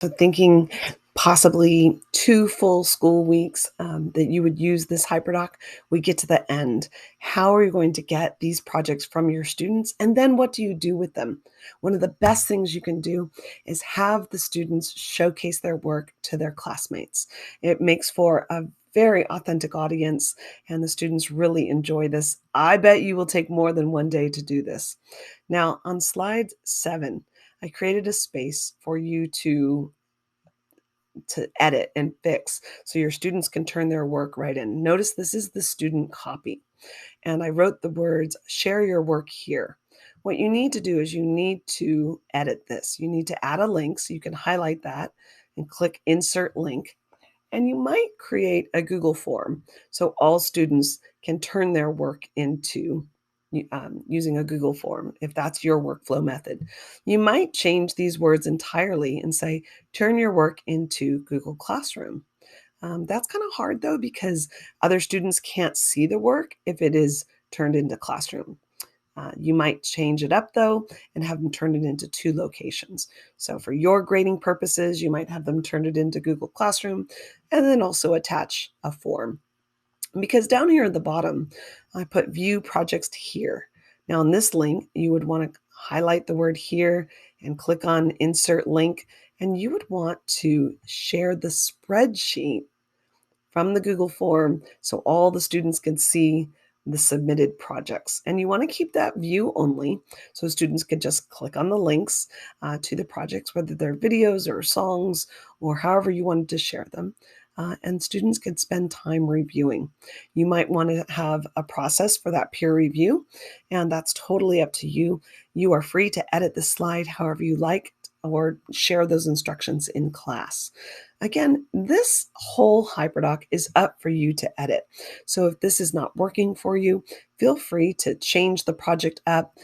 So thinking possibly 2 full school weeks, that you would use this HyperDoc, we get to the end. How are you going to get these projects from your students, and then what do you do with them? One of the best things you can do is have the students showcase their work to their classmates. It makes for a very authentic audience, and the students really enjoy this. I bet you will take more than 1 day to do this. Now, on slide 7, I created a space for you to edit and fix so your students can turn their work right in. Notice this is the student copy, and I wrote the words, share your work here. What you need to do is you need to edit this. You need to add a link, so you can highlight that and click insert link. And you might create a Google form so all students can turn their work into using a Google form if that's your workflow method. You might change these words entirely and say, turn your work into Google Classroom. That's kind of hard though, because other students can't see the work if it is turned into Classroom. You might change it up though and have them turn it into 2 locations. So for your grading purposes, you might have them turn it into Google Classroom and then also attach a form. Because down here at the bottom, I put view projects to here. Now in this link, you would want to highlight the word here and click on insert link, and you would want to share the spreadsheet from the Google form so all the students can see the submitted projects. And you want to keep that view only so students can just click on the links to the projects, whether they're videos or songs or however you wanted to share them. And students can spend time reviewing. You might want to have a process for that peer review, and that's totally up to you. You are free to edit the slide however you like or share those instructions in class. Again, this whole HyperDoc is up for you to edit. So if this is not working for you, feel free to change the project up,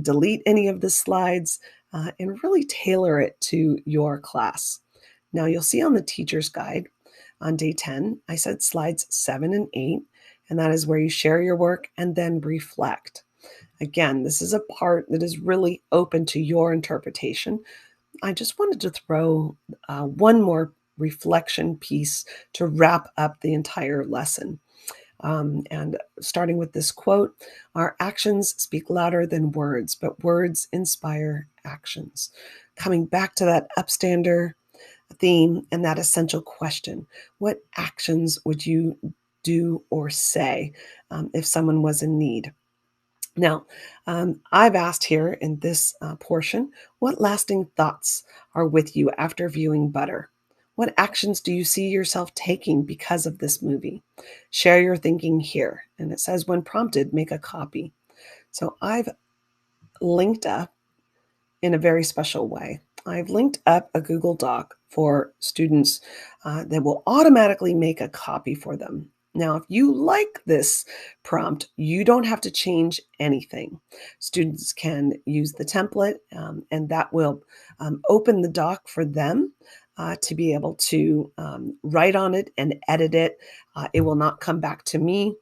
delete any of the slides, and really tailor it to your class. Now you'll see on the teacher's guide on day 10, I said slides 7 and 8, and that is where you share your work and then reflect. Again, this is a part that is really open to your interpretation. I just wanted to throw one more reflection piece to wrap up the entire lesson. And starting with this quote, our actions speak louder than words, but words inspire actions. Coming back to that upstander theme and that essential question, what actions would you do or say if someone was in need? Now, I've asked here in this portion, what lasting thoughts are with you after viewing Butter? What actions do you see yourself taking because of this movie? Share your thinking here. And it says, when prompted, make a copy. So I've linked up in a very special way. I've linked up a Google Doc for students that will automatically make a copy for them. Now, if you like this prompt, you don't have to change anything. Students can use the template, and that will open the doc for them to be able to write on it and edit it. It will not come back to me,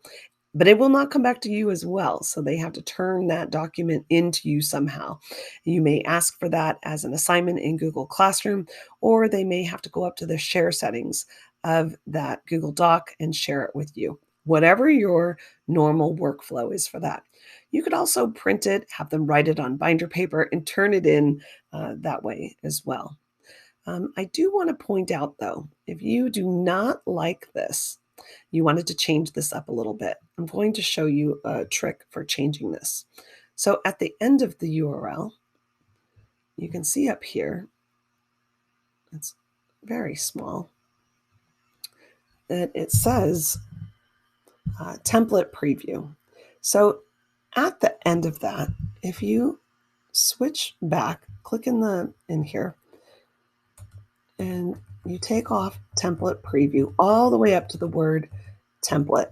but it will not come back to you as well. So they have to turn that document into you somehow. You may ask for that as an assignment in Google Classroom, or they may have to go up to the share settings of that Google Doc and share it with you. Whatever your normal workflow is for that. You could also print it, have them write it on binder paper, and turn it in that way as well. I do want to point out, though, if you do not like this, you wanted to change this up a little bit, I'm going to show you a trick for changing this. So at the end of the URL, you can see up here, it's very small, that it says template preview. So at the end of that, if you switch back, click in here, and you take off template preview all the way up to the word template,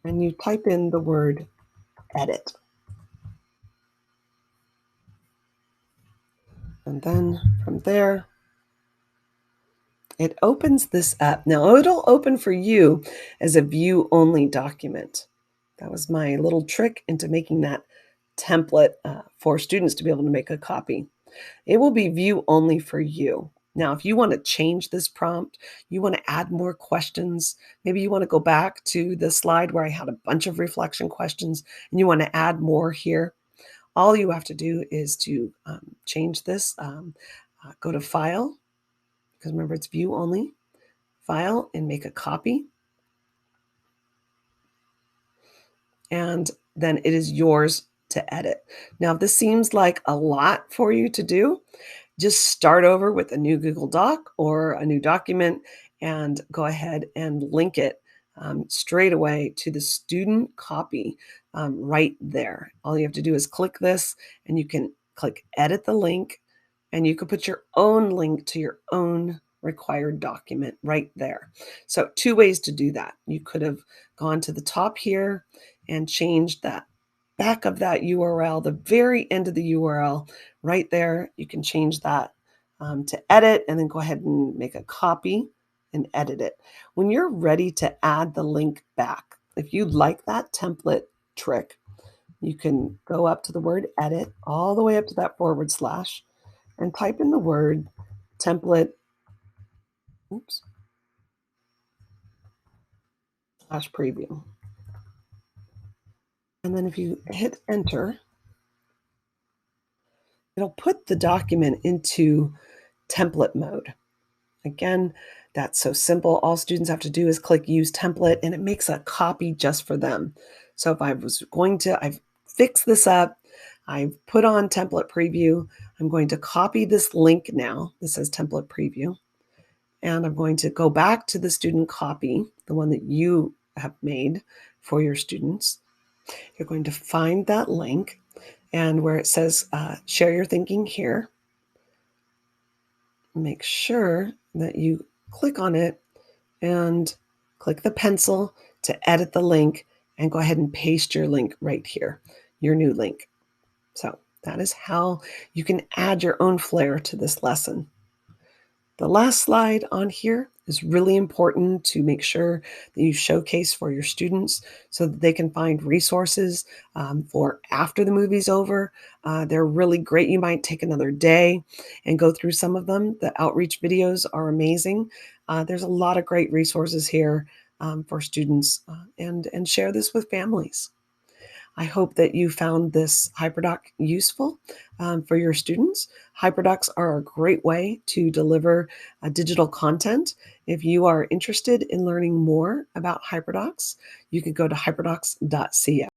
and you type in the word edit. And then from there, it opens this up. Now it'll open for you as a view only document. That was my little trick into making that template for students to be able to make a copy. It will be view only for you. Now, if you want to change this prompt, you want to add more questions, maybe you want to go back to the slide where I had a bunch of reflection questions and you want to add more here, all you have to do is to change this. Go to File, because remember it's View only, File, and make a copy. And then it is yours to edit. Now, if this seems like a lot for you to do, just start over with a new Google Doc or a new document and go ahead and link it straight away to the student copy right there. All you have to do is click this and you can click edit the link and you can put your own link to your own required document right there. So two ways to do that. You could have gone to the top here and changed that back of that URL, the very end of the URL right there. You can change that to edit and then go ahead and make a copy and edit it. When you're ready to add the link back, if you like that template trick, you can go up to the word edit all the way up to that / and type in the word template, oops, /preview. And then if you hit enter, it'll put the document into template mode. Again, that's so simple. All students have to do is click use template and it makes a copy just for them. So if I was going to, I've fixed this up, I've put on template preview, I'm going to copy this link now. This says template preview. And I'm going to go back to the student copy, the one that you have made for your students. You're going to find that link and where it says share your thinking here, make sure that you click on it and click the pencil to edit the link and go ahead and paste your link right here, your new link. So that is how you can add your own flair to this lesson. The last slide on here is really important to make sure that you showcase for your students so that they can find resources for after the movie's over. They're really great. You might take another day and go through some of them. The outreach videos are amazing. There's a lot of great resources here for students and share this with families. I hope that you found this HyperDoc useful for your students. HyperDocs are a great way to deliver digital content. If you are interested in learning more about HyperDocs, you can go to hyperdocs.co.